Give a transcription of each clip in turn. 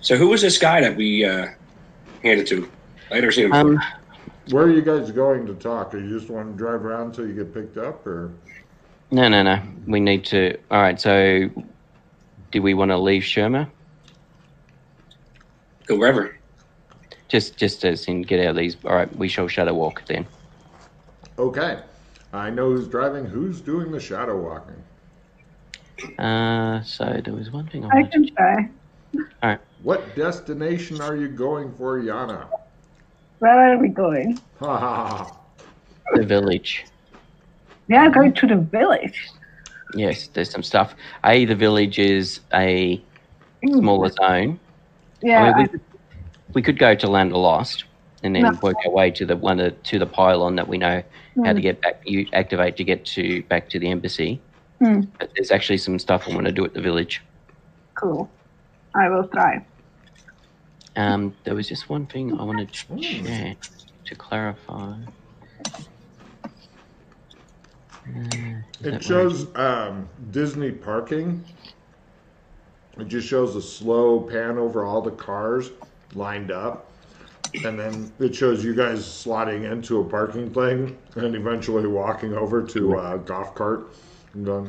So who was this guy that we handed to? I never seen him before. Where are you guys going to talk? Or you just want to drive around until you get picked up, or? No. We need to. All right. So, do we want to leave Sherma? Go wherever. Just as in get out of these. All right. We shall shadow walk then. Okay. I know who's driving. Who's doing the shadow walking? So there was one thing I can try. All right. What destination are you going for, Yana? Where are we going? Ha ha ha. The village. We are going to the village. Yes, there's some stuff. The village is a smaller zone. Yeah. I mean, we could go to Land of Lost and then work our way to the pylon that we know how to get back. You activate to get back to the embassy. But there's actually some stuff I want to do at the village. Cool. I will try. There was just one thing I wanted to check to clarify. It shows Disney parking. It just shows a slow pan over all the cars lined up. And then it shows you guys slotting into a parking thing and eventually walking over to a golf cart. And going,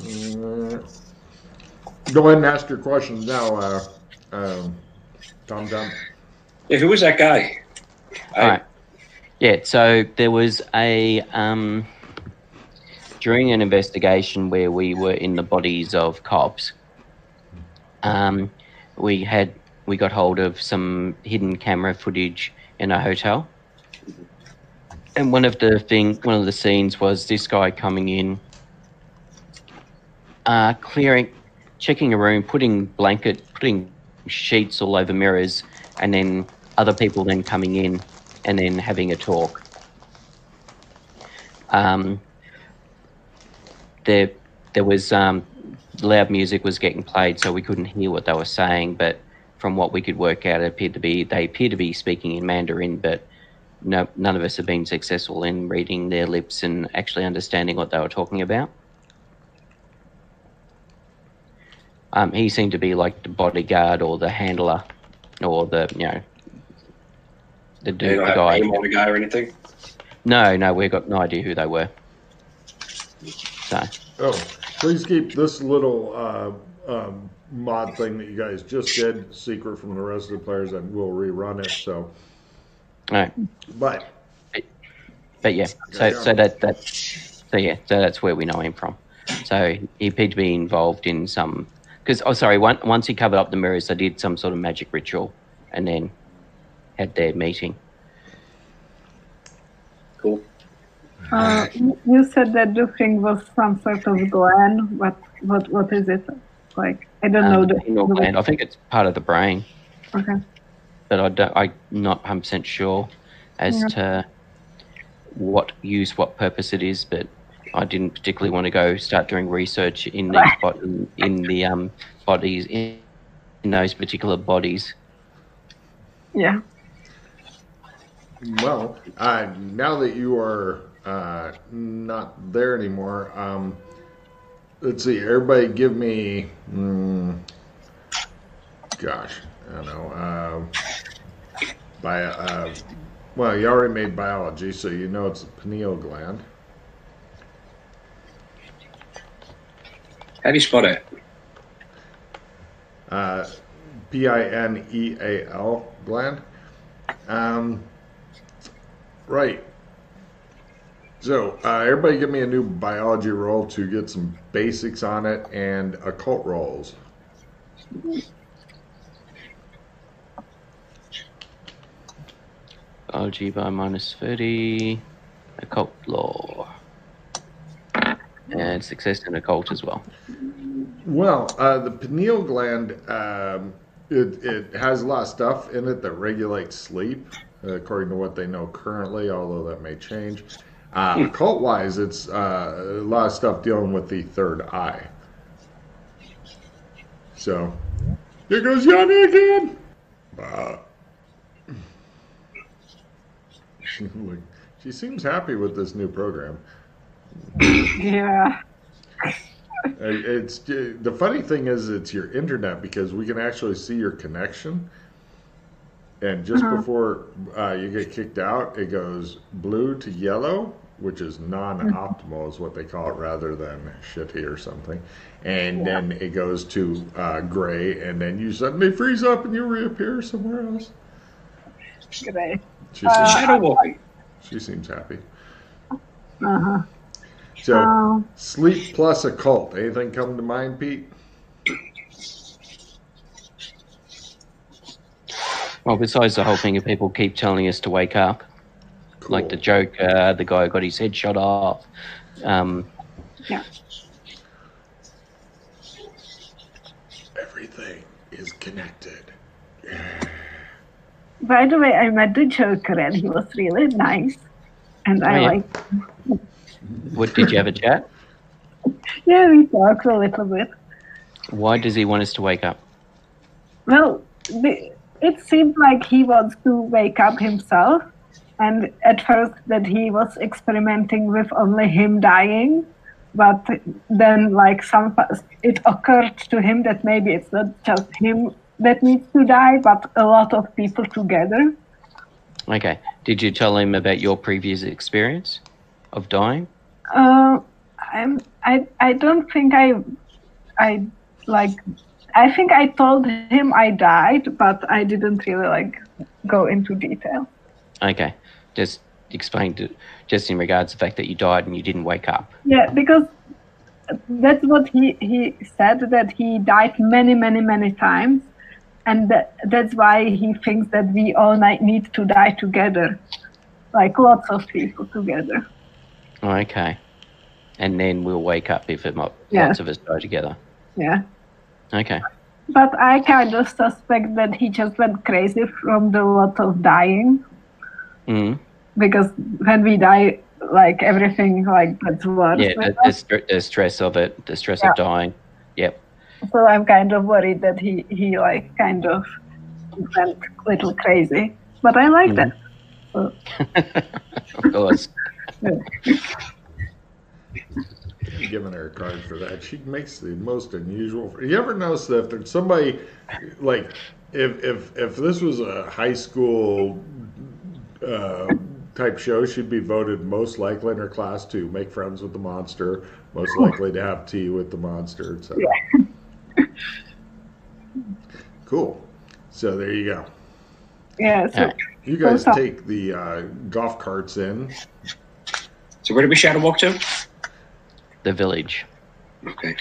Go ahead and ask your questions now, Tom. Yeah, who was that guy? All right. Yeah, so there was a... during an investigation where we were in the bodies of cops, we got hold of some hidden camera footage in a hotel, and one of the scenes was this guy coming in, checking a room, putting sheets all over mirrors, and then other people then coming in and then having a talk. There was loud music was getting played, so we couldn't hear what they were saying. But from what we could work out, they appeared to be speaking in Mandarin. But none of us have been successful in reading their lips and actually understanding what they were talking about. He seemed to be like the bodyguard or the handler, or the the They don't have guy. a name on the guy or anything? No, we've got no idea who they were. So. Oh, please keep this little mod thing that you guys just did secret from the rest of the players, and we'll rerun it. So, right. But yeah. So that's where we know him from. So he appeared to be involved in some. Because once he covered up the mirrors, they did some sort of magic ritual, and then had their meeting. Cool. You said that the thing was some sort of gland. What is it? Like, I don't know the gland. I think it's part of the brain. Okay. But I'm not 100% sure as to what purpose it is. But I didn't particularly want to go start doing research in the bodies in those particular bodies. Yeah. Well, now that you are not there anymore, let's see. Everybody, give me. Gosh, I don't know. Well, you already made biology, so you know it's a pineal gland. How do you spell that? Pineal gland. Right. So, everybody give me a new biology roll to get some basics on it and occult rolls. Biology by -30. Occult lore. And success in occult as well. Well, the pineal gland, it has a lot of stuff in it that regulates sleep, according to what they know currently, although that may change. Occult-wise, it's a lot of stuff dealing with the third eye. So, here goes Yanni again! She seems happy with this new program. Yeah. It's the funny thing is it's your internet because we can actually see your connection. And just before you get kicked out, it goes blue to yellow, which is non-optimal, is what they call it, rather than shitty or something. And then it goes to gray, and then you suddenly freeze up and you reappear somewhere else. Great. Shadow walking. She seems happy. Uh-huh. So, sleep plus occult. Anything come to mind, Pete? Well, besides the whole thing of people keep telling us to wake up, Cool. like the joke, the guy got his head shot off. Yeah. Everything is connected. By the way, I met the Joker and he was really nice. And I yeah. like, What, did you have a chat? yeah, we talked a little bit. Why does he want us to wake up? Well, it seemed like he wants to wake up himself. And at first that he was experimenting with only him dying. But then it occurred to him that maybe it's not just him that needs to die, but a lot of people together. Okay. Did you tell him about your previous experience of dying? I don't think I think I told him I died, but I didn't really go into detail. Okay. Just explain just in regards to the fact that you died and you didn't wake up. Yeah, because that's what he said, that he died many, many, many times. And that's why he thinks that we all need to die together, like lots of people together. Okay. And then we'll wake up if lots of us die together. Yeah. Okay. But I kind of suspect that he just went crazy from the lot of dying. Mm. Because when we die, everything gets worse. Yeah, the stress of it, the stress of dying. Yep. So I'm kind of worried that he kind of went a little crazy. But I like that. So. Of course. I'm giving her a card for that. She makes the most unusual. You ever notice that if there's somebody if this was a high school type show, she'd be voted most likely in her class to make friends with the monster, most likely to have tea with the monster, etc. Yeah. Cool. So there you go. Yeah. So you guys take the golf carts in. So where did we shadow walk to? The village. Okay.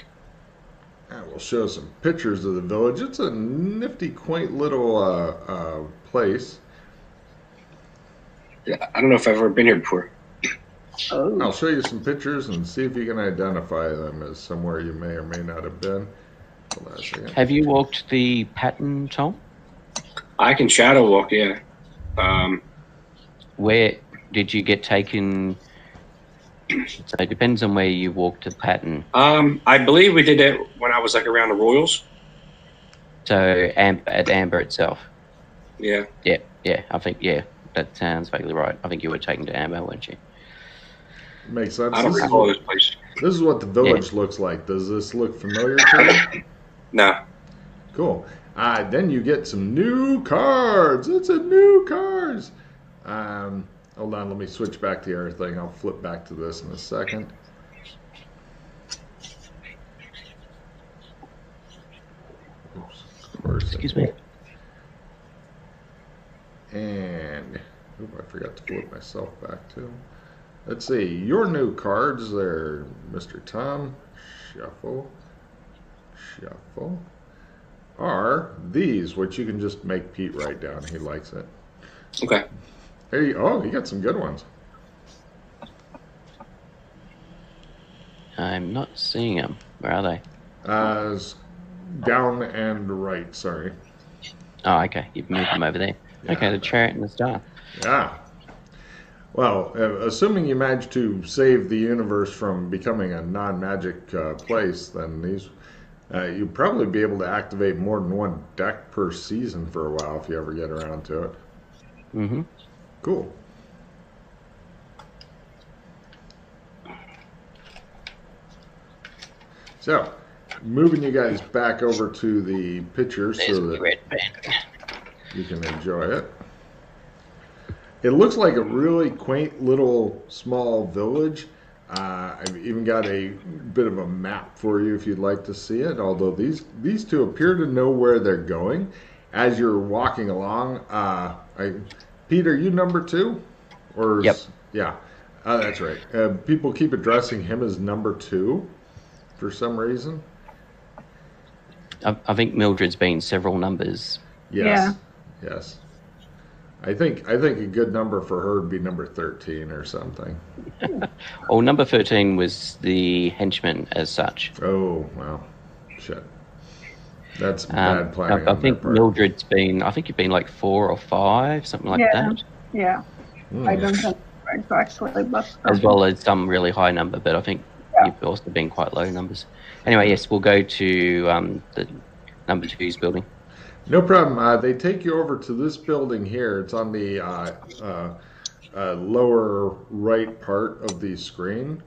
I will show some pictures of the village. It's a nifty, quaint little place. Yeah, I don't know if I've ever been here before. Oh. I'll show you some pictures and see if you can identify them as somewhere you may or may not have been. Hold on a second. Have you walked the pattern, Tom? I can shadow walk, yeah. Where did you get taken? So it depends on where you walked the pattern. I believe we did it when I was around the Royals. So at Amber itself. Yeah. Yeah. I think that sounds vaguely right. I think you were taken to Amber, weren't you? Makes sense. I don't recall this place. This is what the village looks like. Does this look familiar to you? No. Cool. Then you get some new cards. It's a new cards. Hold on, let me switch back to everything. I'll flip back to this in a second. Oops, of course. Excuse me. And I forgot to flip myself back to. Let's see. Your new cards there, Mr. Tom. Shuffle. Are these, which you can just make Pete write down. He likes it. Okay. You got some good ones. I'm not seeing them. Where are they? Down and right, sorry. Oh, okay. You've moved them over there. Yeah. Okay, the chariot and the star. Yeah. Well, assuming you manage to save the universe from becoming a non-magic place, then these you'd probably be able to activate more than one deck per season for a while if you ever get around to it. Mm-hmm. Cool. So, moving you guys back over to the picture so that red pen. you can enjoy it. It looks like a really quaint little small village. I've even got a bit of a map for you if you'd like to see it, although these two appear to know where they're going. As you're walking along, Pete, are you number 2? Or Yep. Yeah, that's right. People keep addressing him as number 2 for some reason. I think Mildred's been several numbers. Yes. Yeah. Yes. I think a good number for her would be number 13 or something. Well, number 13 was the henchman as such. Oh, well, shit. That's bad planning. I think Mildred's been, I think you've been like 4 or 5, something like that. Yeah. I don't remember exactly, but... As well as some really high number, but I think you've also been quite low numbers. Anyway, yes, we'll go to the number 2's building. No problem. They take you over to this building here. It's on the lower right part of the screen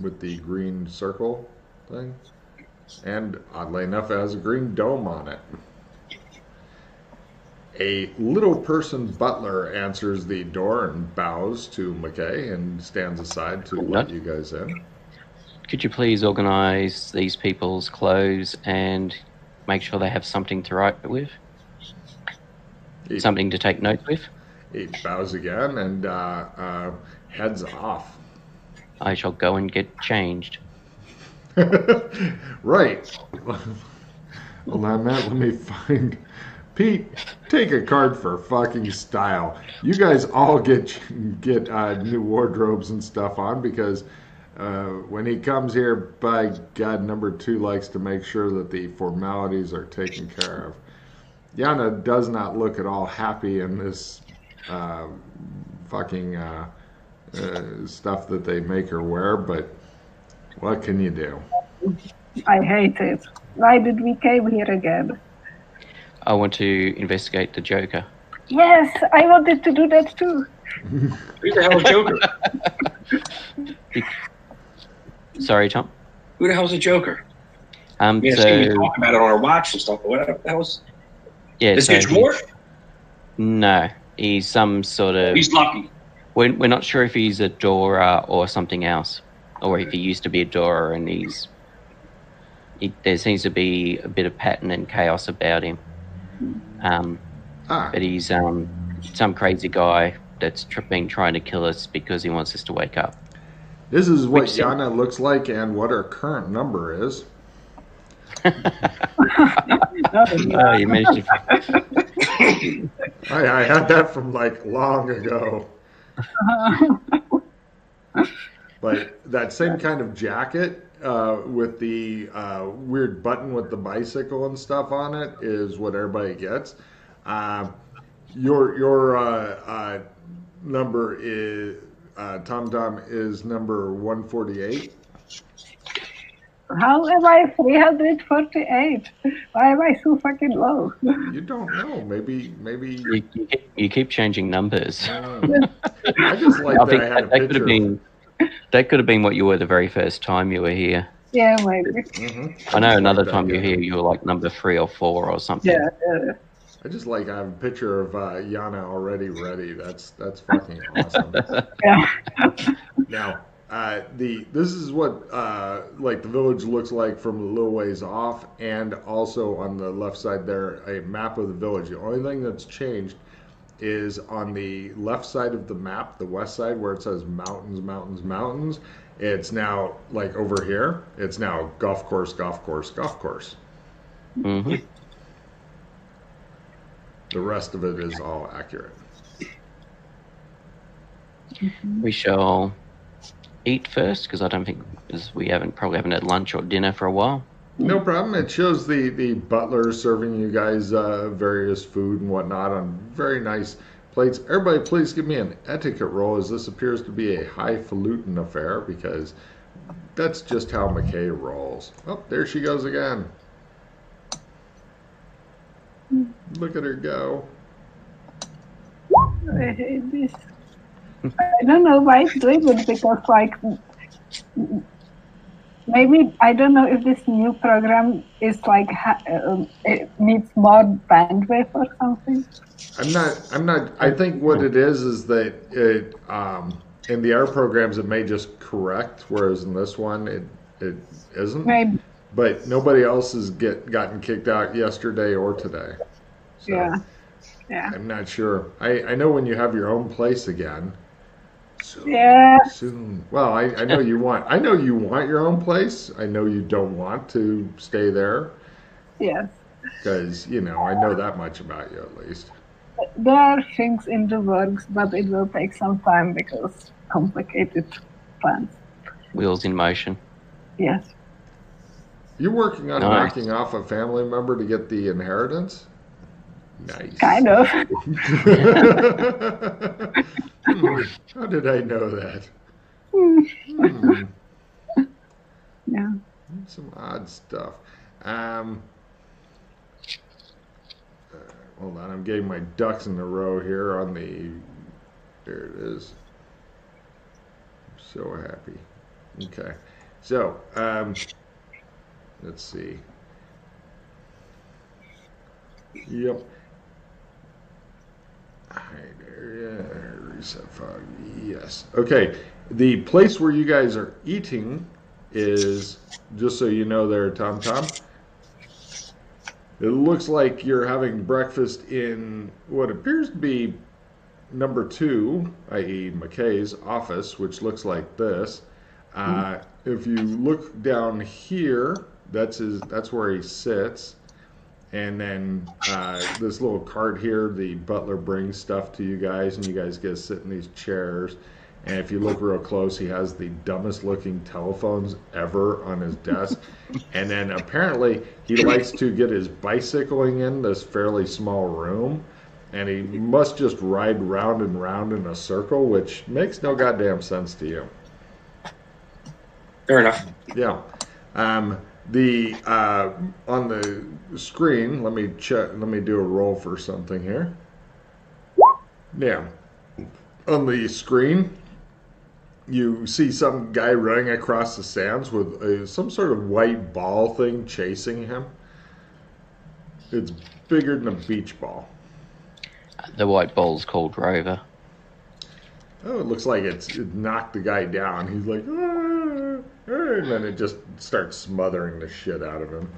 with the green circle thing. And oddly enough, it has a green dome on it. A little person butler answers the door and bows to McKay and stands aside to let you guys in. Could you please organise these people's clothes and make sure they have something to write with? Something to take notes with? He bows again and heads off. I shall go and get changed. Right. Well, now, Matt, let me find... Pete, take a card for fucking style. You guys all get new wardrobes and stuff on because when he comes here, by God, number 2 likes to make sure that the formalities are taken care of. Yana does not look at all happy in this fucking stuff that they make her wear, but what can you do? I hate it. Why did we came here again? I want to investigate the Joker. Yes, I wanted to do that too. Who the hell is Joker? Sorry, Tom? Who the hell's a Joker? So, we talk about it on our watch and stuff, but what the hell's... Yeah, This so gets more? No, he's some sort of... He's lucky. We're not sure if he's a Dora or something else, or if he used to be a Dora and there seems to be a bit of pattern and chaos about him. But he's some crazy guy that's been trying to kill us because he wants us to wake up. This is what Yana looks like and what her current number is. Oh, you managed to... I had that from like long ago. But that same kind of jacket with the weird button with the bicycle and stuff on it is what everybody gets. Your number is Tom is number 148. How am I 348? Why am I so fucking low? You don't know. Maybe. You keep changing numbers. I just like that I had a picture. That could have been what you were the very first time you were here. Yeah, maybe. Mm-hmm. I know another time you're here, you were like number 3 or 4 or something. Yeah. I just like I have a picture of Yana already ready. That's fucking awesome. Yeah. Now, this is what like the village looks like from a little ways off, and also on the left side there, a map of the village. The only thing that's changed is on the left side of the map, the west side, where it says mountains, mountains, mountains. It's now like over here. It's now golf course, golf course, golf course. Mm-hmm. The rest of it is all accurate. We shall eat first because I don't think we probably haven't had lunch or dinner for a while. No problem. It shows the butler serving you guys various food and whatnot on very nice plates. Everybody, please give me an etiquette roll, as this appears to be a highfalutin affair, because that's just how McKay rolls. Oh, there she goes again. Look at her go. I hate this. I don't know why it's doing it, because like maybe I don't know if this new program is like it needs more bandwidth or something. I'm not. I think what it is that it in the art programs it may just correct, whereas in this one it isn't. Maybe. But nobody else has gotten kicked out yesterday or today. So Yeah. Yeah. I'm not sure. I know when you have your own place again. Yeah. Soon. Well, I know you want. I know you want your own place. I know you don't want to stay there Yes. because I know that much about you at least. There are things in the works, but it will take some time because complicated plans. Wheels in motion. Yes. You're working on Nice. knocking off a family member to get the inheritance? Nice. Kind of. How did I know that? Yeah. Some odd stuff. Hold on, I'm getting my ducks in a row here on the. There it is. I'm so happy. Okay, so let's see. Yep. Hi there. Yeah, reset fog. Yes. Okay. The place where you guys are eating is, just so you know there, Tom Tom. It looks like you're having breakfast in what appears to be number 2, i.e. McKay's office, which looks like this. If you look down here, that's where he sits. And then this little cart here, the butler brings stuff to you guys, and you guys get to sit in these chairs. And if you look real close, he has the dumbest looking telephones ever on his desk. And then apparently he likes to get his bicycling in this fairly small room. And he must just ride round and round in a circle, which makes no goddamn sense to you. Fair enough. Yeah. On the screen, let me check. Let me do a roll for something here. Yeah. On the screen, you see some guy running across the sands with some sort of white ball thing chasing him. It's bigger than a beach ball. The white ball's called Rover. Oh, it looks like it knocked the guy down. He's like, ah, and then it just starts smothering the shit out of him.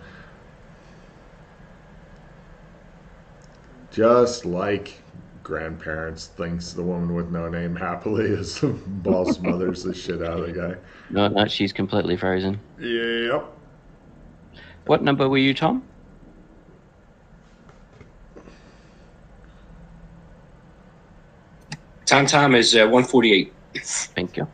Just like grandparents thinks the woman with no name happily as the ball smothers the shit out of the guy. No, she's completely frozen. Yep. What number were you, Tom? Tom is 148. Thank you.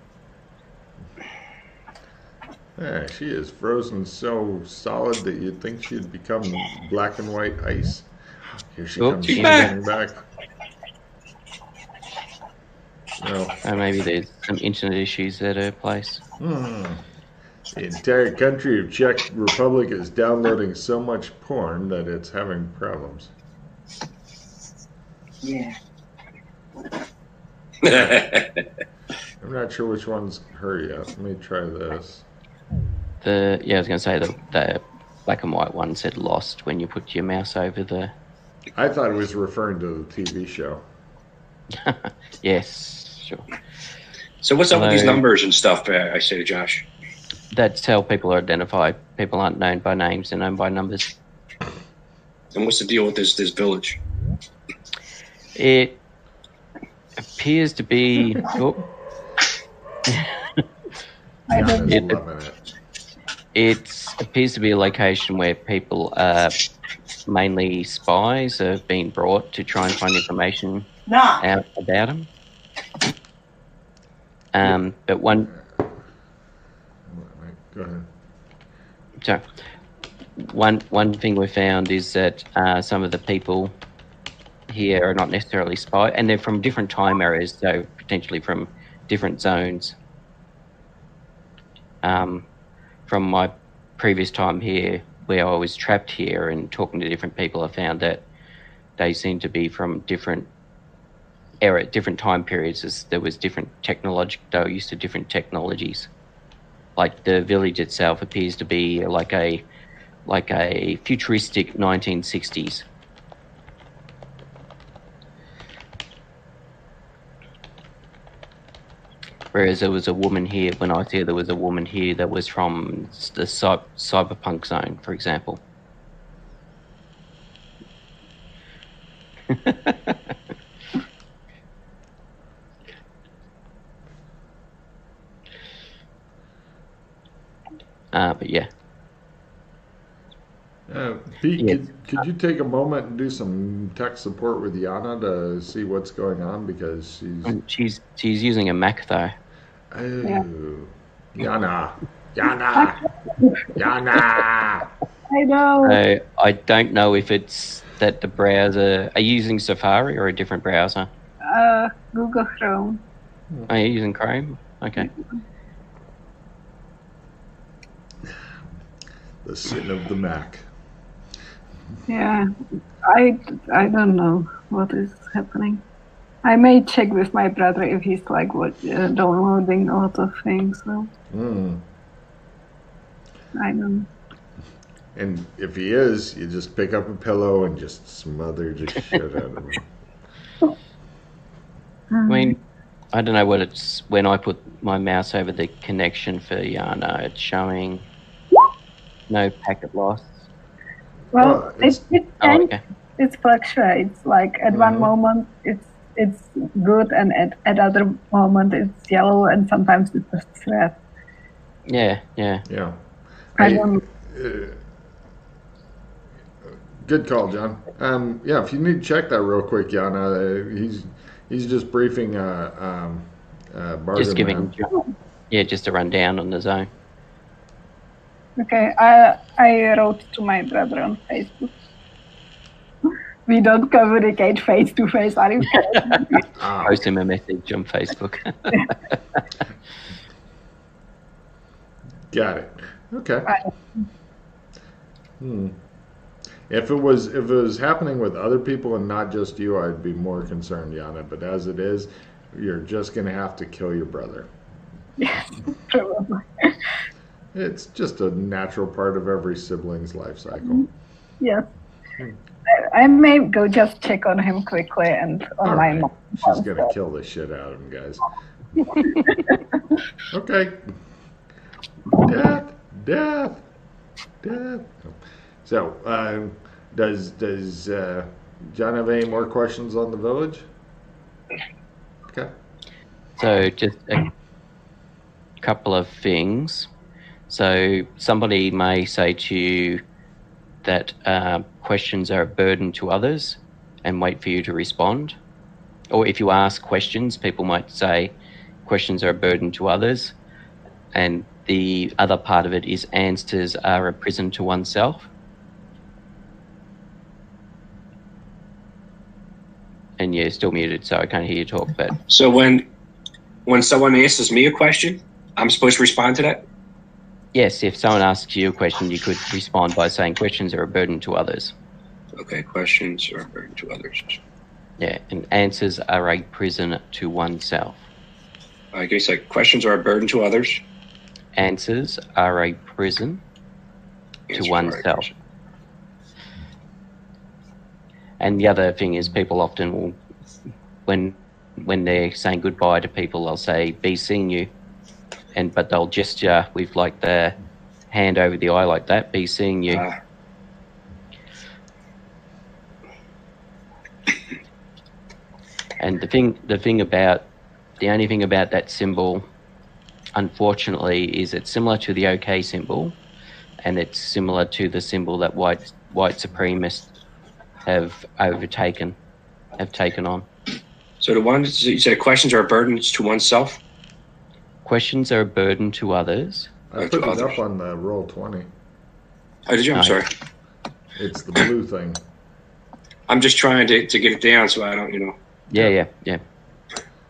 Yeah, she is frozen so solid that you'd think she'd become black and white ice. Here she comes. she's Running back. No. Maybe there's some internet issues at her place. The entire country of Czech Republic is downloading so much porn that it's having problems. Yeah. I'm not sure which one's her yet. Let me try this. I was going to say the black and white one said lost when you put your mouse over the... I thought it was referring to the TV show. Yes, sure. So what's up with these numbers and stuff, I say to Josh? That's how people are identified. People aren't known by names, they're known by numbers. And what's the deal with this village? It appears to be... Oh. I don't It's loving it. It appears to be a location where people, mainly spies, have been brought to try and find information out about them. But one... Go ahead. So, one thing we found is that some of the people here are not necessarily spies, and they're from different time areas, so potentially from different zones. From my previous time here, where I was trapped here and talking to different people, I found that they seem to be from different time periods, as there was different technology, they were used to different technologies. like the village itself appears to be like a futuristic 1960s. Whereas there was a woman here, when I see there was a woman here that was from the cyberpunk zone, for example. But yeah. Pete, Yeah. could you take a moment and do some tech support with Yana to see what's going on, because She's using a Mac though. Oh, Yana, Yana. I know. So I don't know if it's that the browser. Are you using Safari or a different browser? Google Chrome. Are you using Chrome? Okay. The sin of the Mac. Yeah, I don't know what is happening. I may check with my brother if he's like downloading a lot of things. So I don't. And if he is, you just pick up a pillow and just smother the shit out of him. I mean, I don't know what it's. When I put my mouse over the connection for Yana, it's showing no packet loss. Well, Okay. it fluctuates. Like at one moment it's good, and at other moment it's yellow, and sometimes it's red. Yeah. I don't. Good call, John. Yeah, if you need to check that real quick, Yana, he's just briefing Bargain Just giving. Man. Yeah, just a rundown on the zone. Okay, I wrote to my brother on Facebook. We don't communicate face to face. Are you kidding? Post him a message on Facebook. Got it. Okay. If it was happening with other people and not just you, I'd be more concerned, Yana. But as it is, you're just gonna have to kill your brother. Yes, probably. It's just a natural part of every sibling's life cycle. Yes. I may go just check on him quickly and on All my right. mom. She's gonna kill the shit out of him, guys. Okay. Death. So, does John have any more questions on the village? Okay. So just a couple of things. So somebody may say to you that questions are a burden to others and wait for you to respond. Or if you ask questions, people might say questions are a burden to others. And the other part of it is answers are a prison to oneself. And you're still muted, so I can't hear you talk. But So when someone asks me a question, I'm supposed to respond to that? yes, if someone asks you a question, you could respond by saying questions are a burden to others. Okay, questions are a burden to others. Yeah, and answers are a prison to oneself. I guess like questions are a burden to others. Answers are a prison Answers to are a oneself. prison. And the other thing is people often will, when they're saying goodbye to people, they'll say, be seeing you. But they'll gesture with like the hand over the eye like that, be seeing you. And the only thing about that symbol, unfortunately, is it's similar to the OK symbol, and it's similar to the symbol that white supremacists have taken on. So the one you said questions are burdens to oneself? Questions are a burden to others. I put it up on the Roll20. Oh, did you? I'm sorry. It's the blue thing. I'm just trying to get it down so I don't, Yeah.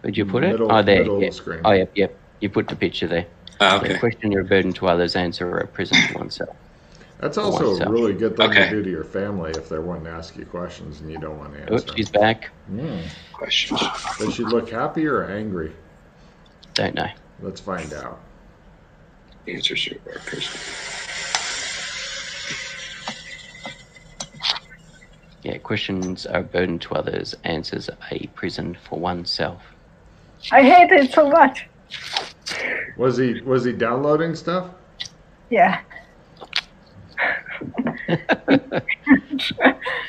Did you put it? Middle There. of Yeah. the screen. Oh, yeah. You put the picture there. Okay. Yeah, question you're a burden to others, answer a prison to oneself. That's also a oneself. really good thing Okay. to do to your family if they're wanting to ask you questions and you don't want to Oh, answer. she's back. Questions. Does she look happy or angry? Don't know. Let's find out. Answers your workers. Yeah, questions are a burden to others, answers a prison for oneself. I hate it so much. Was he downloading stuff? Yeah.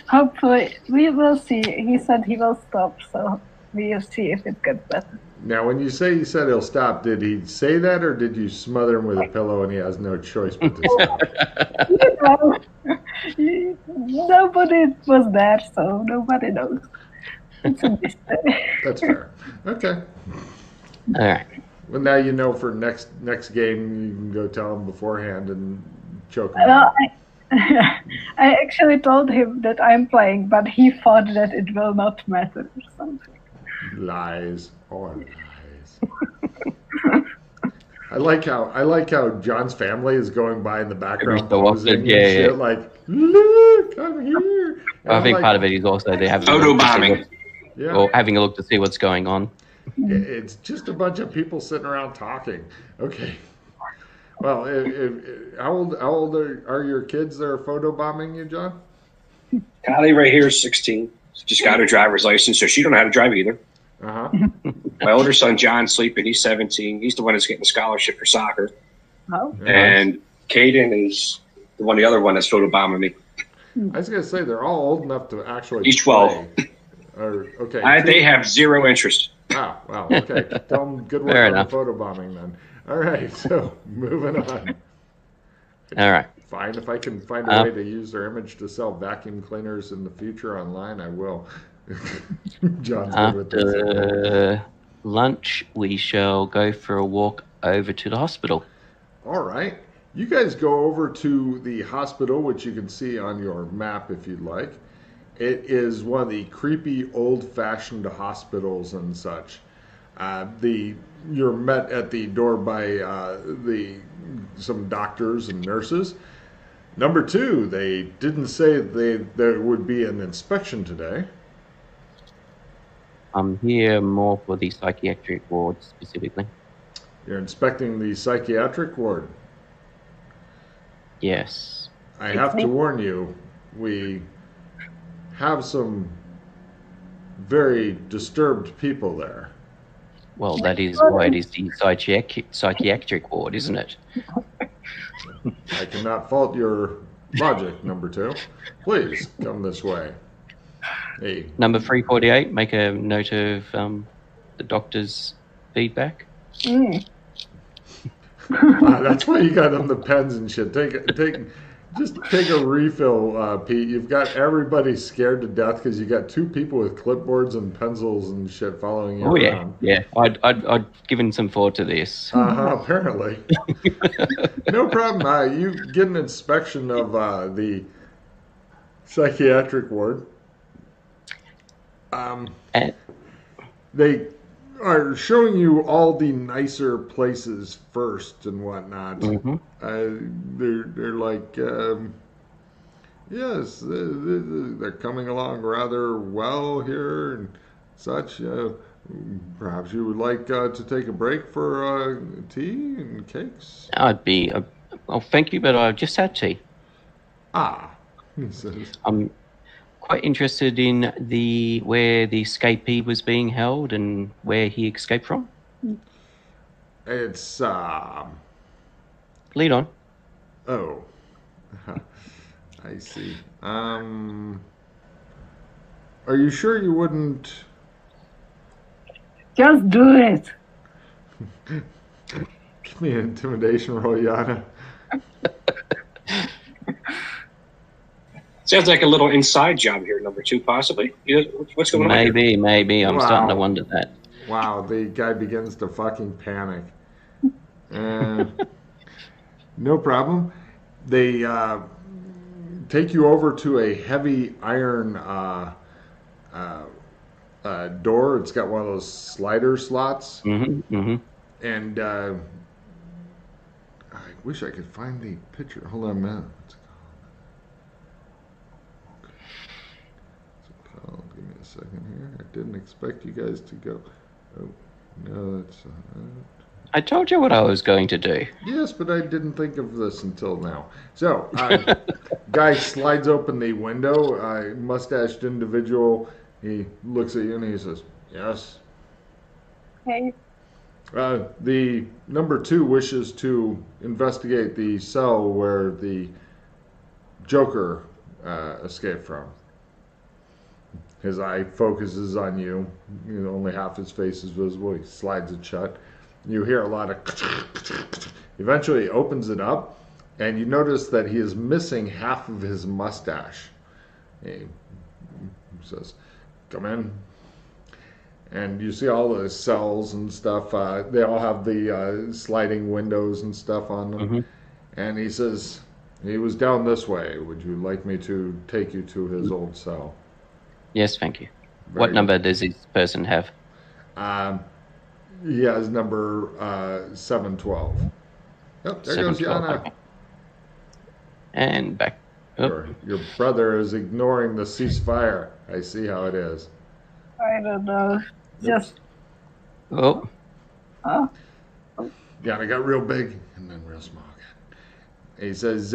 Hopefully, we will see. He said he will stop, so we'll see if it gets better. Now, when you say he said he'll stop, did he say that, or did you smother him with a pillow and he has no choice but to stop? Nobody was there, so nobody knows. It's a mystery. That's fair. Okay. All right. Well, now you know for next game, you can go tell him beforehand and choke him. Well, I actually told him that I'm playing, but he thought that it will not matter or something. Lies. All lies. I like how John's family is going by in the background so posing often, and yeah, shit, yeah. like, look, I'm here. And I think like, part of it is also they have Photo bombing. yeah, or having a look to see what's going on. it's just a bunch of people sitting around talking. Okay. Well, how old are your kids that are photo bombing you, John? Callie right here is 16. Just got her driver's license, so she don't know how to drive either. Uh-huh. My older son, John's sleeping. He's 17. He's the one that's getting a scholarship for soccer. Oh. And Caden is the other one that's photobombing me. I was going to say, they're all old enough to actually He's 12. play. Okay. They have zero interest. Wow. Okay. Tell them good work Fair on enough. the photobombing then. All right. So, moving on. All right. Fine. If I can find a way to use their image to sell vacuum cleaners in the future online, I will. John's good with this. After lunch, we shall go for a walk over to the hospital. All right. You guys go over to the hospital, which you can see on your map if you'd like. It is one of the creepy, old-fashioned hospitals and such. You're met at the door by some doctors and nurses. Number two, they didn't say there would be an inspection today. I'm here more for the psychiatric ward specifically. You're inspecting the psychiatric ward. Yes. I have to warn you, we have some very disturbed people there. Well, that is why it is the psychiatric ward, isn't it? I cannot fault your logic, number two. Please come this way. Hey, Number 348, make a note of the doctor's feedback. that's why you got them the pens and shit. Just take a refill, Pete. You've got everybody scared to death because you got two people with clipboards and pencils and shit following you around. Yeah. I'd given some thought to this. Apparently. No problem. You get an inspection of the psychiatric ward. They are showing you all the nicer places first and whatnot. Mm-hmm. They're like, yes, they're coming along rather well here and such. Perhaps you would like to take a break for tea and cakes? Thank you, but I've just had tea. He says. I'm quite interested in where the escapee was being held and where he escaped from. It's, Lead on. oh, I see. Are you sure you wouldn't? Just do it. Give me an intimidation roll, Yana. Sounds like a little inside job here, number two, possibly. What's going on here? Maybe. I'm Wow. starting to wonder that. Wow, the guy begins to fucking panic. No problem. They take you over to a heavy iron door. It's got one of those slider slots. And I wish I could find the picture. Hold on a minute. Oh, give me a second here. I didn't expect you guys to go. Oh, no, that's I told you what I was going to do. Yes, but I didn't think of this until now. So, guy slides open the window. Mustached individual. He looks at you and he says, "Yes." Hey, The number 2 wishes to investigate the cell where the Joker escaped from. His eye focuses on you. Only half his face is visible. He slides it shut. You hear a lot of... Eventually, he opens it up, and you notice that he is missing half of his mustache. He says, "Come in." And you see all the cells and stuff. They all have the sliding windows and stuff on them. Mm-hmm. And he says, "He was down this way. Would you like me to take you to his old cell?" Yes, thank you. Very What good. number does this person have? He has number 712. Yep, there goes 712, Yana. okay. And back. Oh, Your brother is ignoring the ceasefire. I see how it is. I don't know. Just oh, Yana got real big and then real small again. He says,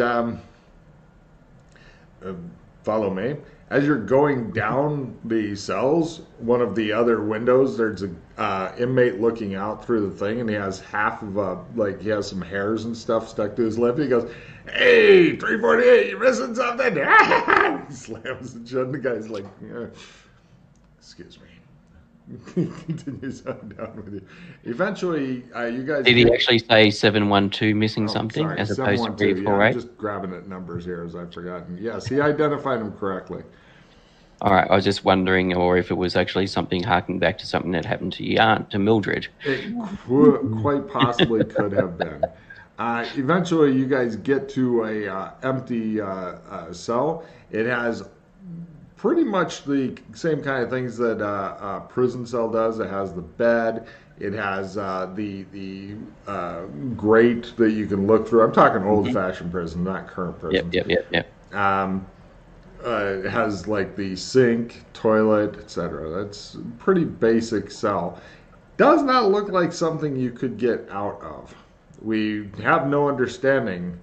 "Follow me." As you're going down the cells, one of the other windows, there's a inmate looking out through the thing, and he has half of he has some hairs and stuff stuck to his lip. He goes, "Hey, 348, you missing something?" He slams it shut, and the guy's like, "Excuse me." He continues on down with you. Eventually, you guys... did he actually say 712 missing something sorry, as opposed to 712, 348? I'm just grabbing at numbers here as I've forgotten. Yes, he identified him correctly. All right, I was just wondering, or if it was actually something harking back to something that happened to your aunt, to Mildred. It quite possibly could have been. Eventually, you guys get to a empty cell. It has pretty much the same kind of things that a prison cell does. It has the bed. It has the grate that you can look through. I'm talking old-fashioned prison, not current prison. Yep. It has like the sink, toilet, etc. That's a pretty basic cell. Does not look like something you could get out of. We have no understanding.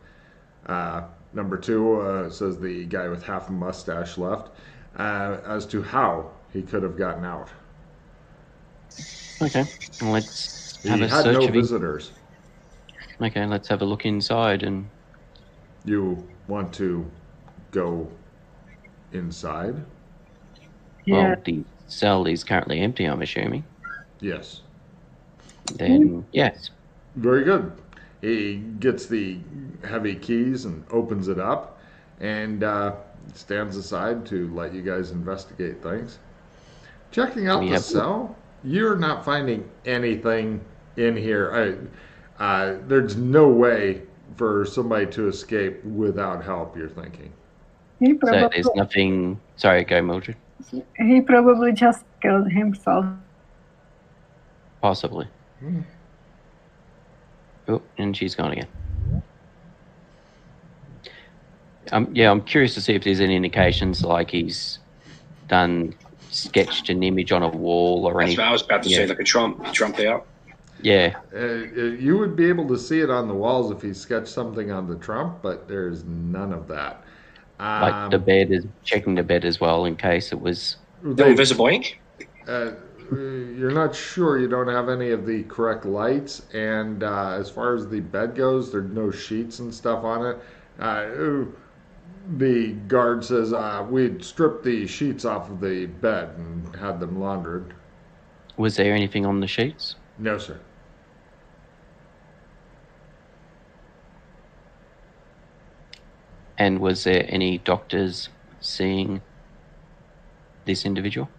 Number 2 says the guy with half a mustache left, as to how he could have gotten out. Okay, well, let's He have a had search no of him. visitors. Okay, let's have a look inside and... You want to go inside? yeah. Well, the cell is currently empty, I'm assuming. Yes. Then, yes. Very good. He gets the heavy keys and opens it up and stands aside to let you guys investigate things. Checking out the cell, you're not finding anything in here. There's no way for somebody to escape without help, you're thinking. So there's nothing... Sorry, go Mildred. He probably just killed himself. Possibly. Oh, and she's gone again. I'm curious to see if there's any indications, like he's sketched an image on a wall or anything. That's what I was about to say, like a Trump. He trumped out. Yeah. You would be able to see it on the walls if he sketched something on the Trump, but there's none of that. Like the bed is checking the bed as well in case it was... No invisible ink? You're not sure. You don't have any of the correct lights, and as far as the bed goes, there's no sheets and stuff on it. The guard says we'd stripped the sheets off of the bed and had them laundered. Was there anything on the sheets? No, sir. And was there any doctors seeing this individual?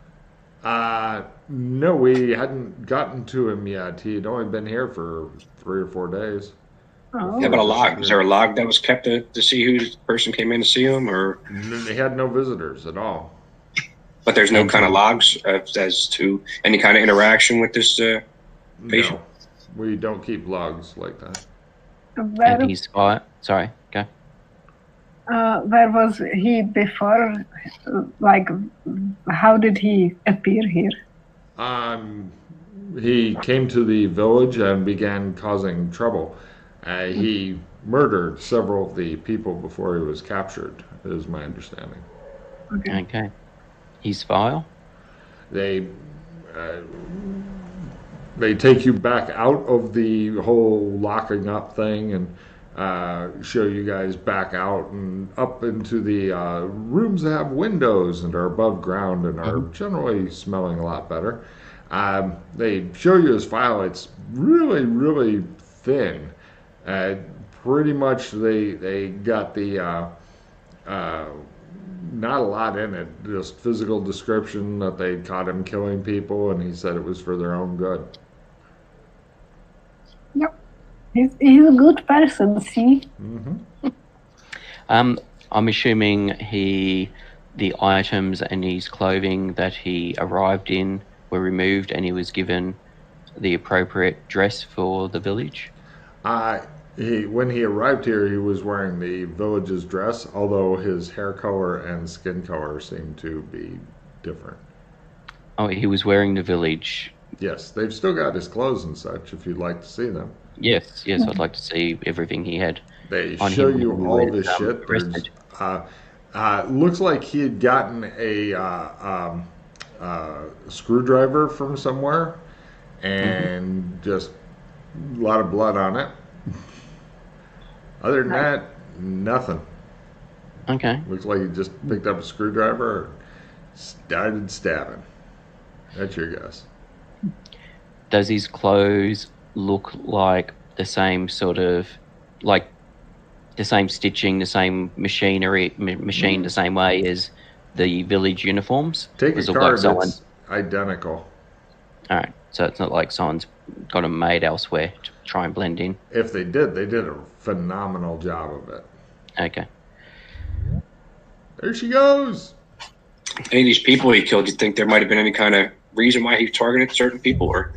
No, we hadn't gotten to him yet. He had only been here for 3 or 4 days. Oh. Yeah, but a log. Was there a log that was kept to see who person came in to see him, or? They had no visitors at all. But there's no kind of logs as to any kind of interaction with this patient? No, we don't keep logs like that. And he's quiet. Sorry, go. Where was he before? Like, how did he appear here? he came to the village and began causing trouble. He murdered several of the people before he was captured, is my understanding. Okay. His file? They take you back out of the whole locking up thing and show you guys back out and up into the rooms that have windows and are above ground and are generally smelling a lot better. They show you his file. It's really, really thin. Pretty much they got the not a lot in it, just physical description that they caught him killing people, and he said it was for their own good. Yep. He's a good person, see? I'm assuming the items and his clothing that he arrived in were removed and he was given the appropriate dress for the village? When he arrived here, he was wearing the village's dress, although his hair color and skin color seemed to be different. Oh, he was wearing the village. Yes, they've still got his clothes and such, if you'd like to see them. Yes, I'd like to see everything he had. They on show him you when he all was, this shit. arrested. Looks like he had gotten a screwdriver from somewhere, and just a lot of blood on it. Other than that, nothing. Okay. Looks like he just picked up a screwdriver and started stabbing. That's your guess. Does his clothes look like the same sort of, like the same stitching, the same machinery, machined the same way as the village uniforms? Take Does a it look card like someone? that's identical. All right, so it's not like someone's got them made elsewhere to try and blend in. If they did a phenomenal job of it. Okay. There she goes. Any of these people he killed, you think there might have been any kind of reason why he targeted certain people, or?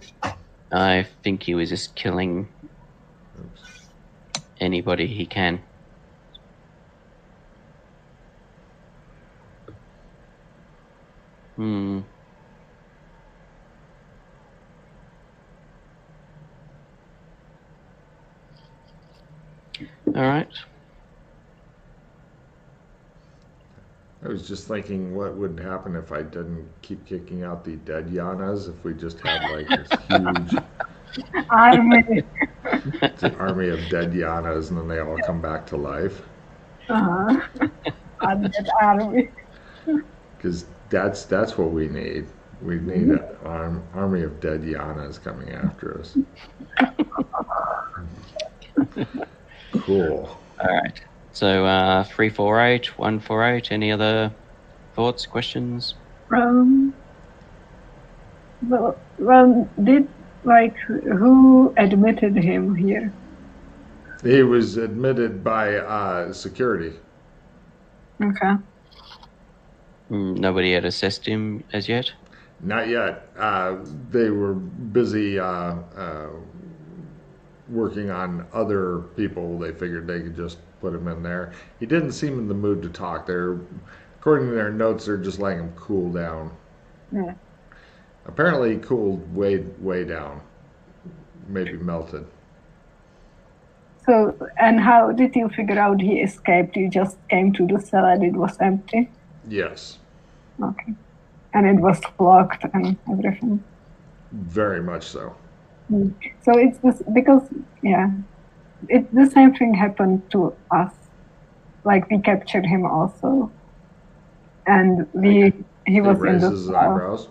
I think he was just killing anybody he can. All right. I was just thinking what would happen if I didn't keep kicking out the dead Yanas, if we just had like this huge Army. army of dead Yanas and then they all come back to life. Undead army. Because that's what we need. We need an army of dead Yanas coming after us. Cool. All right. So 348, 148. Any other thoughts, questions? Well, did who admitted him here? He was admitted by security. Okay. Nobody had assessed him as yet? Not yet. They were busy working on other people. They figured they could just put him in there. He didn't seem in the mood to talk. According to their notes, they're just letting him cool down. Yeah. Apparently he cooled way down. Maybe melted. So, and how did you figure out he escaped? You just came to the cell and it was empty? Yes. Okay. And it was locked and everything? Very much so. So it's this, because, the same thing happened to us. Like, we captured him also. And he was in the raises his cell. eyebrows.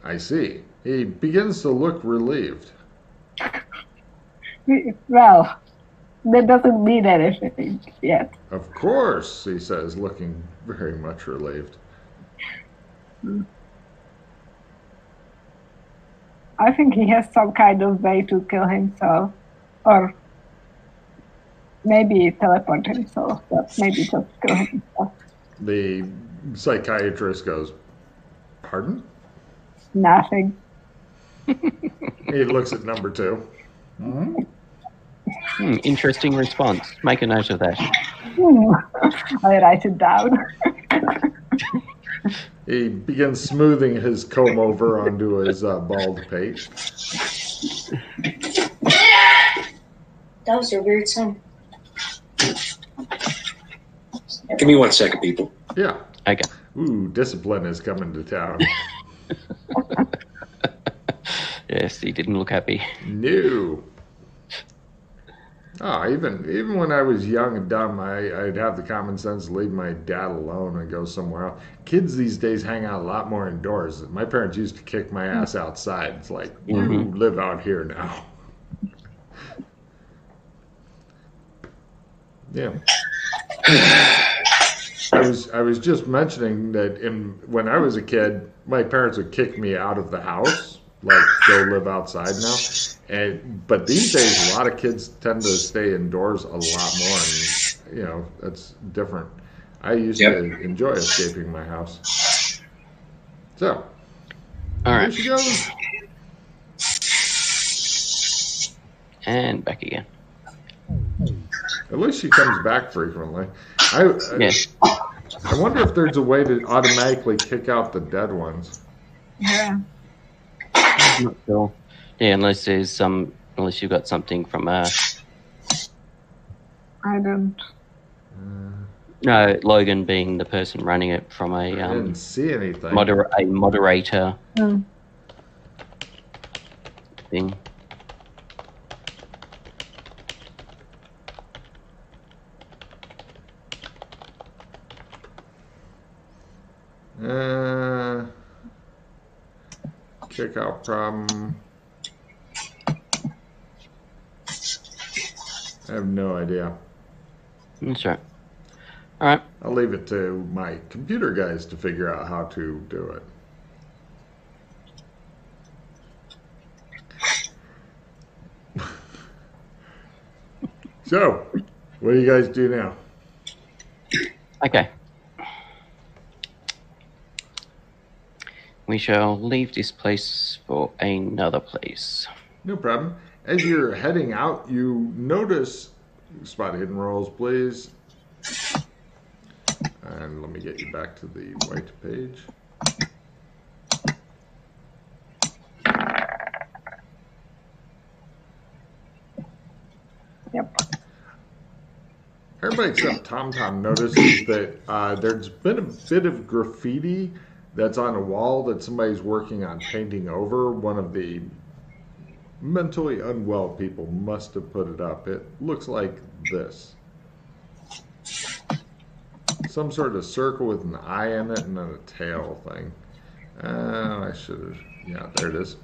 I see. He begins to look relieved. Well, that doesn't mean anything yet. Of course, he says, looking very much relieved. I think he has some kind of way to kill himself. Or maybe teleport himself, but maybe just kill himself. The psychiatrist goes, "Pardon?" Nothing. He looks at number 2. Interesting response. Make a note of that. I write it down. He begins smoothing his comb over onto his bald pate. That was a weird sound. Give me 1 second, people. Yeah. Okay. Ooh, discipline is coming to town. Yes, he didn't look happy. No. Oh, even when I was young and dumb, I'd have the common sense to leave my dad alone and go somewhere else. Kids these days hang out a lot more indoors. My parents used to kick my ass outside. It's like, you live out here now. Yeah. I was just mentioning that when I was a kid, my parents would kick me out of the house, like go live outside now. But these days, a lot of kids tend to stay indoors a lot more, and that's different. I used to enjoy escaping my house. So, All right. there she goes. And back again. At least she comes back frequently. Yes. I wonder if there's a way to automatically kick out the dead ones. Yeah. I'm not sure. Yeah, unless you've got something from I don't. no, Logan being the person running it from I didn't see anything. a moderator thing. Kick out problem. I have no idea. That's right. All right. I'll leave it to my computer guys to figure out how to do it. So, what do you guys do now? Okay. We shall leave this place for another place. No problem. As you're heading out, you notice, spot hidden rolls, please. And let me get you back to the white page. Yep. Everybody except TomTom notices that there's been a bit of graffiti that's on a wall that somebody's working on painting over. One of the mentally unwell people must have put it up. It looks like this. Some sort of circle with an eye in it and then a tail thing. I should have... Yeah, there it is.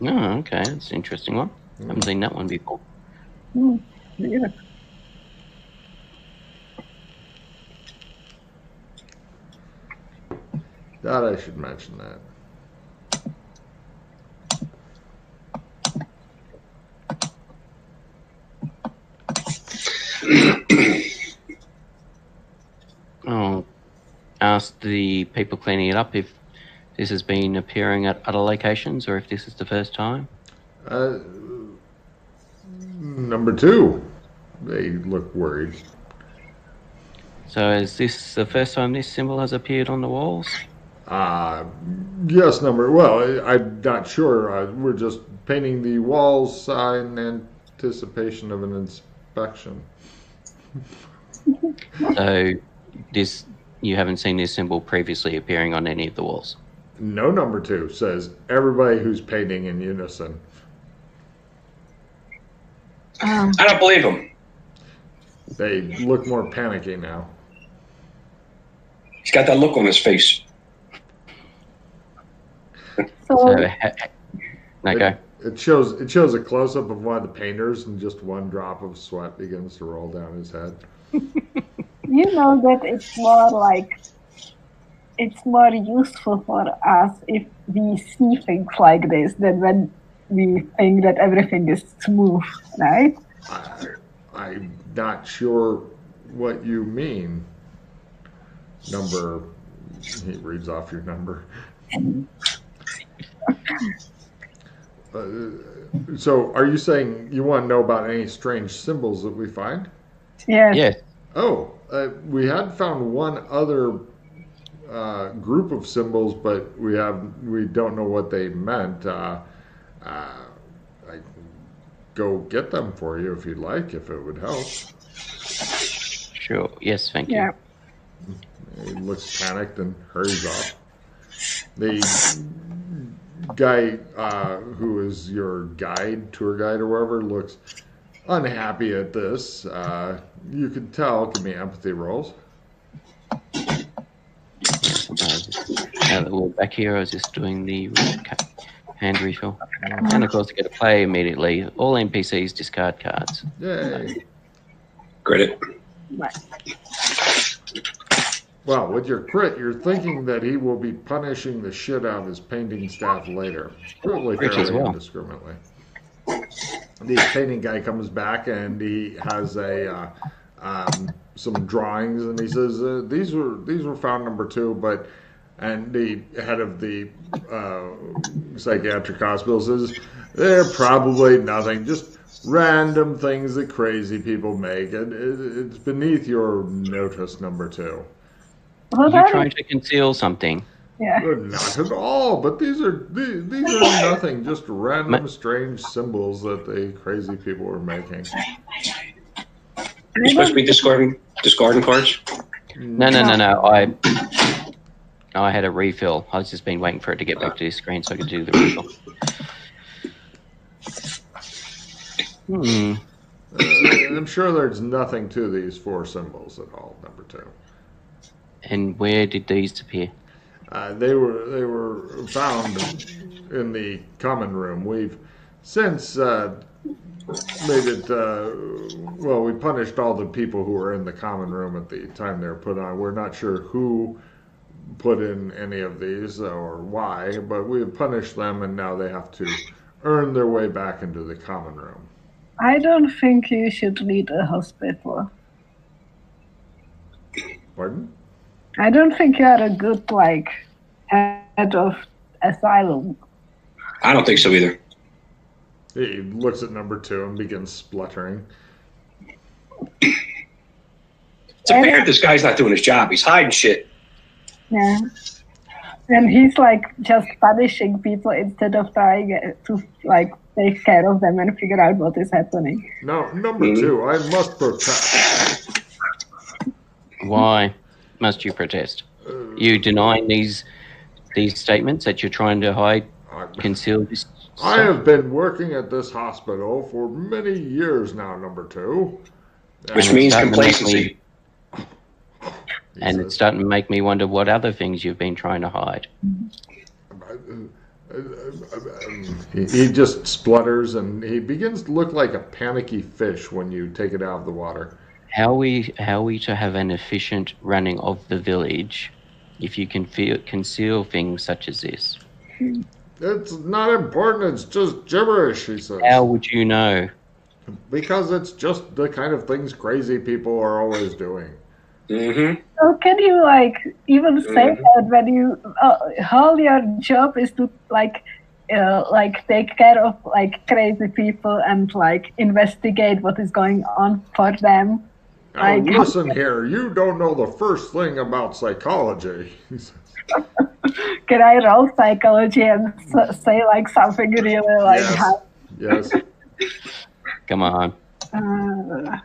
Oh, okay. That's an interesting one. Haven't seen that one before. Yeah. Thought I should mention that. I'll ask the people cleaning it up if this has been appearing at other locations or if this is the first time. Number 2. They look worried. So is this the first time this symbol has appeared on the walls? Yes, well, I'm not sure. We're just painting the walls in anticipation of an inspection. So you haven't seen this symbol previously appearing on any of the walls? No, number 2 says everybody who's painting in unison. I don't believe him. They look more panicky now. He's got that look on his face. So, Okay. It shows a close up of one of the painters, and just one drop of sweat begins to roll down his head. you know that it's more useful for us if we see things like this than when we think that everything is smooth, right? I'm not sure what you mean. Number, he reads off your number. So are you saying you want to know about any strange symbols that we find? Yes. Yes. Oh, we had found one other group of symbols, but we don't know what they meant. I can go get them for you if you'd like, if it would help. Sure. Yes, thank you. Yeah. He looks panicked and hurries off. The guy who is your tour guide or whatever, looks unhappy at this. You can tell. Give me empathy rolls. Now that we're back here, I was just doing the hand refill. And of course, I get to play immediately. All NPCs discard cards. Yay. Credit. Right. Well, with your crit, you're thinking that he will be punishing the shit out of his painting staff later. Probably Rich as fairly well. indiscriminately. The painting guy comes back and he has some drawings, and he says these were found number 2, and the head of the psychiatric hospital says they're probably nothing, just random things that crazy people make, and it's beneath your notice, number 2. Well, You're trying to conceal something. yeah. Not at all, but these are nothing, just random strange symbols that the crazy people were making. You're supposed to be discarding cards? No. I had a refill. I was just been waiting for it to get back to the screen so I could do the refill. I'm sure there's nothing to these 4 symbols at all, number 2. And where did these appear? They were found in the common room. We've since made it. We punished all the people who were in the common room at the time they were put on. We're not sure who put in any of these or why, but we have punished them, and now they have to earn their way back into the common room. I don't think you should lead a hospital. Pardon? I don't think you are a good, head of asylum. I don't think so either. He looks at number 2 and begins spluttering. It's apparent this guy's not doing his job. He's hiding shit. Yeah. And he's, just punishing people instead of trying to, take care of them and figure out what is happening. Now, number 2, I must protest. Why must you protest? You denying these statements that you're trying to hide, conceal this? I have been working at this hospital for many years now, number 2. Which means complacency. And it's starting to make me wonder what other things you've been trying to hide. He just splutters, and he begins to look like a panicky fish when you take it out of the water. How are we to have an efficient running of the village if you can conceal things such as this? It's not important, it's just gibberish, he says. How would you know? Because it's just the kind of things crazy people are always doing. Mm-hmm. So can you even say that when you all your job is to take care of crazy people and investigate what is going on for them? Now listen here, you don't know the first thing about psychology. Can I roll psychology and say something really yes. Yes. Come on. Let's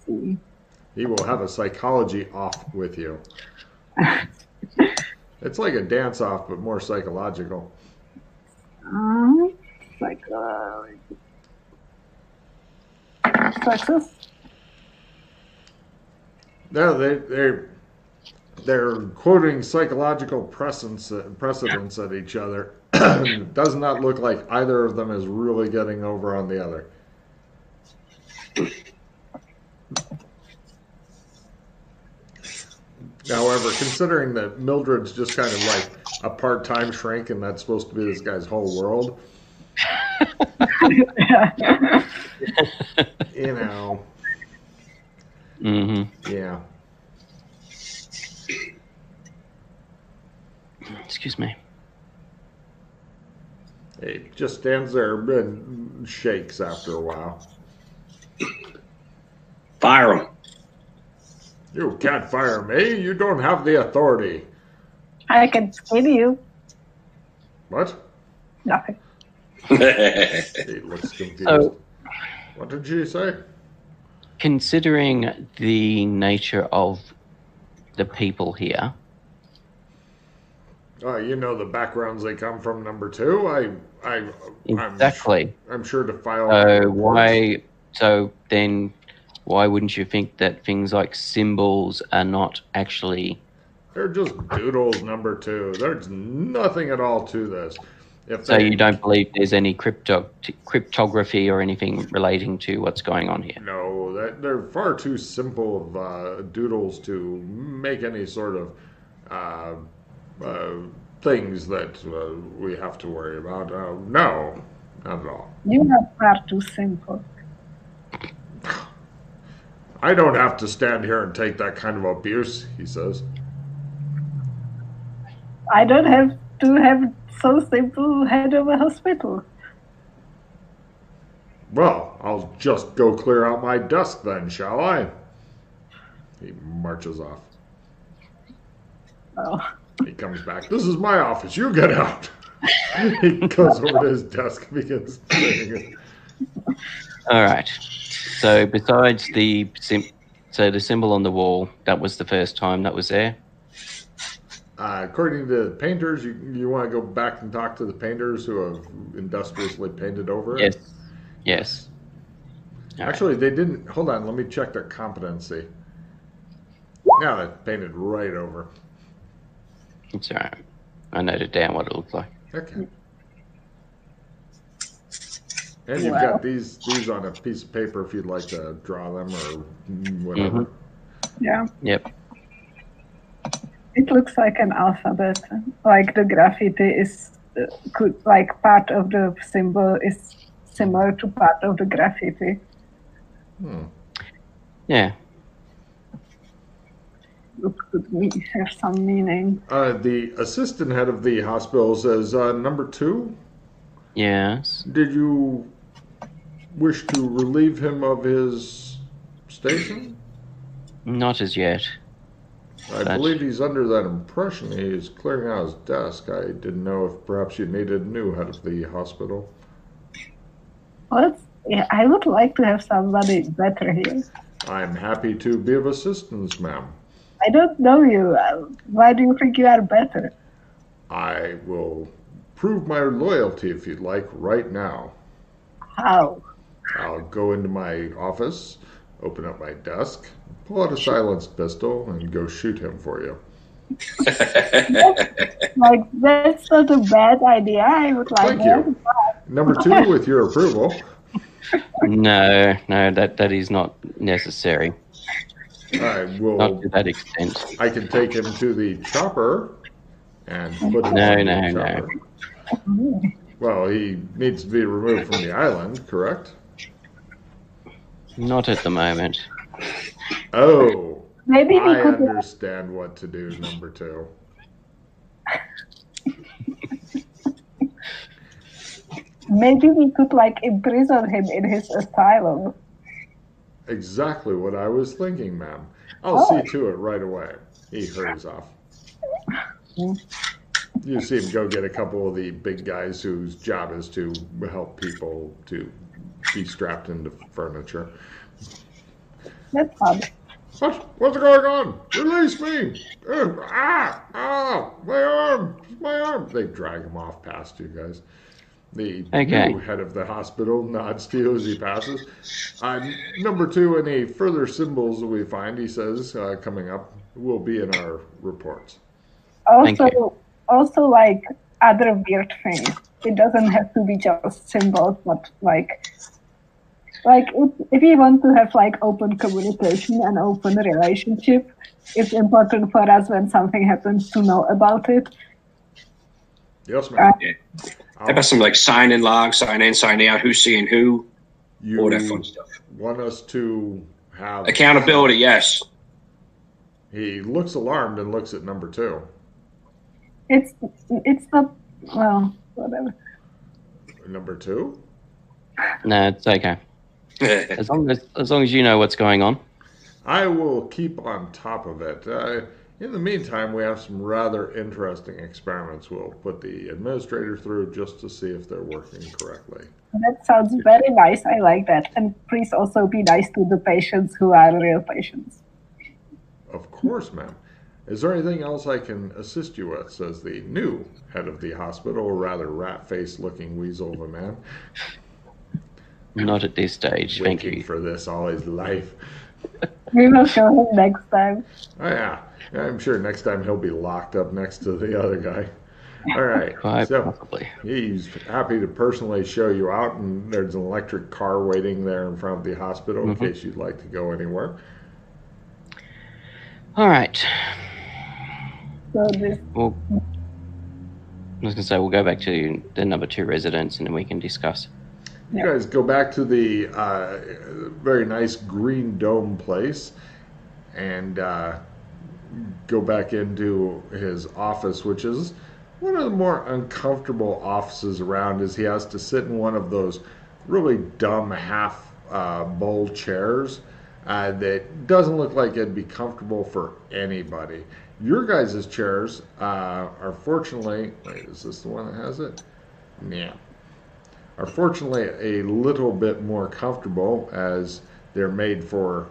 see. He will have a psychology off with you. It's like a dance off, but more psychological. Success. No, they're quoting psychological precedents at each other. It does not look like either of them is really getting over on the other. However, considering that Mildred's just kind of like a part-time shrink and that's supposed to be this guy's whole world, you know. Mm-hmm. Yeah. Excuse me. He just stands there and shakes after a while. Fire him. You can't fire me. You don't have the authority. I can skin you. What? Nothing. He looks confused. So, What did she say? considering the nature of the people here, You know the backgrounds they come from, number two. exactly. I'm sure to file. So then, why wouldn't you think that things like symbols are not actually? They're just doodles, number two. There's nothing at all to this. So you don't believe there's any cryptography or anything relating to what's going on here? No, they're far too simple of doodles to make any sort of things that we have to worry about. No, not at all. You are far too simple. I don't have to stand here and take that kind of abuse, he says. I don't have to have so simple head of a hospital. Well, I'll just go clear out my desk then, shall I? He marches off. Oh. He comes back. This is my office. You get out. He goes over to his desk and begins cleaning it. All right. So besides the symbol on the wall, that was the first time that was there? According to the painters, you want to go back and talk to the painters who have industriously painted over it? Yes. Actually, they didn't. Hold on, let me check their competency. Now they painted right over. It's all right. I noted down what it looks like. Okay. And you've got these on a piece of paper if you'd like to draw them or whatever. Mm-hmm. Yeah. Yep. It looks like an alphabet. Like the graffiti is, part of the symbol is similar to part of the graffiti. Yeah. It could have some meaning. The assistant head of the hospital says, number two, Yes. did you wish to relieve him of his station? Not as yet. I believe he's under that impression he's clearing out his desk. I didn't know if perhaps you needed a new head of the hospital. Well, I would like to have somebody better here. I'm happy to be of assistance, ma'am. I don't know you. Why do you think you are better? I will prove my loyalty, if you'd like, right now. How? I'll go into my office, open up my desk, pull out a silenced pistol, and go shoot him for you. That's not a bad idea. I would like Thank you. Number two, with your approval. No, that is not necessary. I will. Not to that extent. I can take him to the chopper and put him on the chopper. No. Well, he needs to be removed from the island, correct? Not at the moment. Oh, Maybe we I could. understand what to do, number two. Maybe we could imprison him in his asylum. Exactly what I was thinking, ma'am. I'll see to it right away. He hurries off. You see him go get a couple of the big guys whose job is to help people to be strapped into furniture. That's odd. What's going on? Release me! My arm! They drag him off past you guys. The new head of the hospital nods to you as he passes. Number two, any further symbols that we find, he says, coming up, will be in our reports. Also, other weird things. It doesn't have to be just symbols, but if you want to have open communication and open relationship, it's important for us when something happens to know about it. Yes, ma'am. How about some sign in logs, sign in, sign out, who's seeing who, all that fun stuff. Want us to have accountability? Yes. He looks alarmed and looks at number two. It's not, well, whatever. Number two? No, it's okay. As long as you know what's going on. I will keep on top of it. In the meantime, we have some rather interesting experiments we'll put the administrator through just to see if they're working correctly. That sounds very nice. I like that. And please also be nice to the patients who are real patients. Of course, ma'am. Is there anything else I can assist you with? Says the new head of the hospital, or rather rat-faced looking weasel of a man. Not at this stage, thank Waiting you. for this all his life. We will show him next time. Oh, yeah. I'm sure next time he'll be locked up next to the other guy. All right. Quite So possibly. he's happy to personally show you out, and there's an electric car waiting there in front of the hospital in case you'd like to go anywhere. All right. So this, Well, I was going to say we'll go back to the number 2 residence and then we can discuss. You guys go back to the very nice green dome place and go back into his office, which is one of the more uncomfortable offices around, as he has to sit in one of those really dumb half bowl chairs that doesn't look like it'd be comfortable for anybody. Your guys' chairs are fortunately, wait, is this the one that has it? Yeah. Are fortunately a little bit more comfortable, as they're made for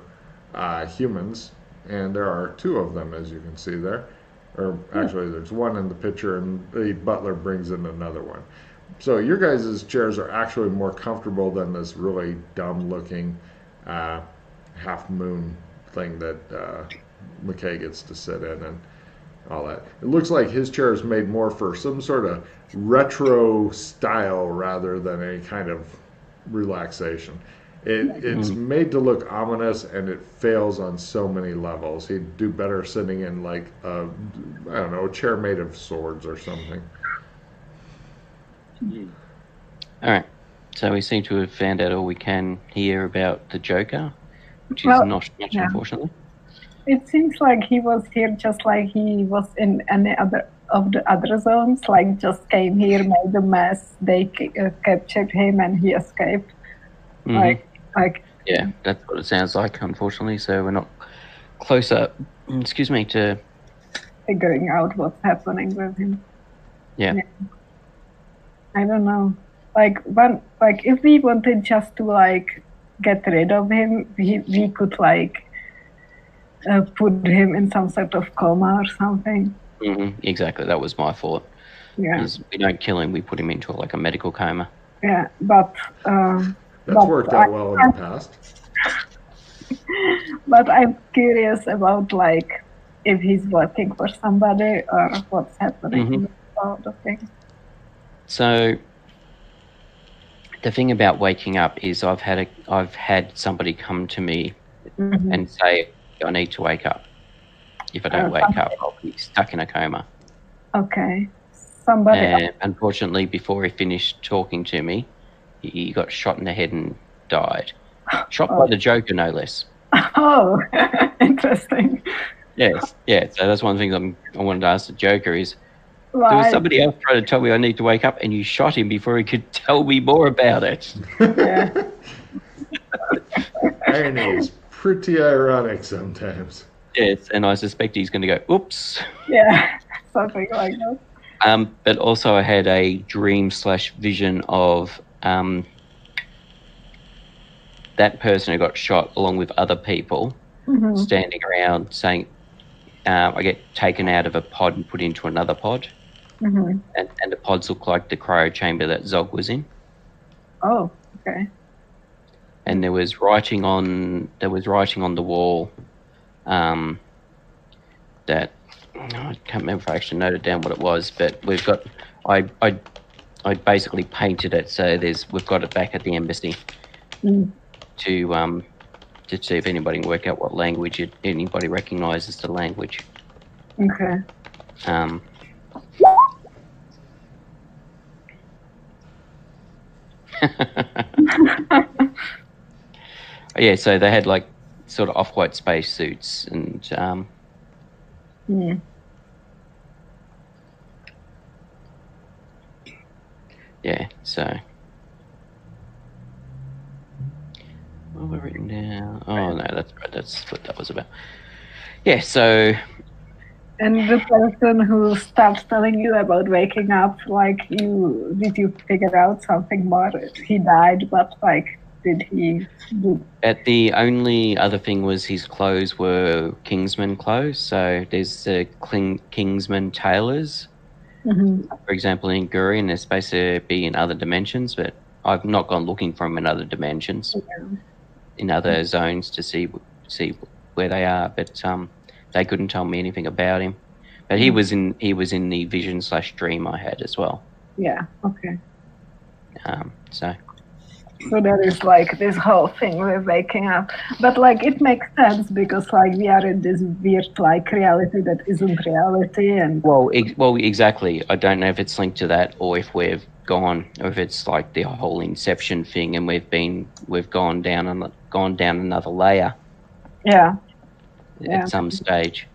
humans, and there are 2 of them, as you can see there. Or actually, there's one in the picture, and the butler brings in another one. So your guys' chairs are actually more comfortable than this really dumb-looking half-moon thing that McKay gets to sit in and all that. It looks like his chair is made more for some sort of retro style rather than any kind of relaxation. It's made to look ominous, and it fails on so many levels. He'd do better sitting in like a chair made of swords or something. All right. So we seem to have found out all we can here about the Joker, which is not much, unfortunately. it seems like he was here just like he was in any other of the other zones, like just came here, made a mess, they captured him, and he escaped. Yeah, that's what it sounds like, unfortunately. So we're not closer, to figuring out what's happening with him. Yeah. I don't know. If we wanted just to get rid of him, we could put him in some sort of coma or something. Exactly, that was my thought. Yeah. We don't kill him; we put him into a medical coma. Yeah, but that's worked out well in the past. But I'm curious about if he's working for somebody or what's happening with all the things. So the thing about waking up is I've had somebody come to me and say I need to wake up. If I don't wake up, I'll be stuck in a coma. Okay. Somebody And unfortunately, before he finished talking to me, he got shot in the head and died. Shot by the Joker, no less. Oh, interesting. Yes, yeah. So that's one of the things I wanted to ask the Joker is, there was Right. somebody else trying to tell me I need to wake up, and you shot him before he could tell me more about it. Yeah. Irony is pretty ironic sometimes. Yes, and I suspect he's going to go, oops. Yeah, something like that. But also I had a dream/vision of that person who got shot along with other people standing around saying, I get taken out of a pod and put into another pod. And the pods look like the cryo chamber that Zog was in. Oh, okay. And there was writing on the wall that I can't remember if I actually noted down what it was, but we've got I basically painted it so we've got it back at the embassy to see if anybody can work out what language anybody recognises the language. Okay. Yeah, so they had sort of off-white space suits and yeah, so What have I written down? Oh no, that's right. That's what that was about. Yeah. So And the person who starts telling you about waking up, like, did you figure out something more? He died, but like, did he do? the only other thing was his clothes were Kingsman clothes. So there's the Kingsman tailors, for example, in Gurion. They're supposed to be in other dimensions, but I've not gone looking for them in other dimensions, in other zones to see where they are. But they couldn't tell me anything about him. But he was in the vision/dream I had as well. Yeah. Okay. So there is like this whole thing with waking up, but like it makes sense because like we are in this weird like reality that isn't reality, and well, exactly. I don't know if it's linked to that or if we've gone, or if it's like the whole Inception thing, and we've gone down another layer. Yeah. At some stage.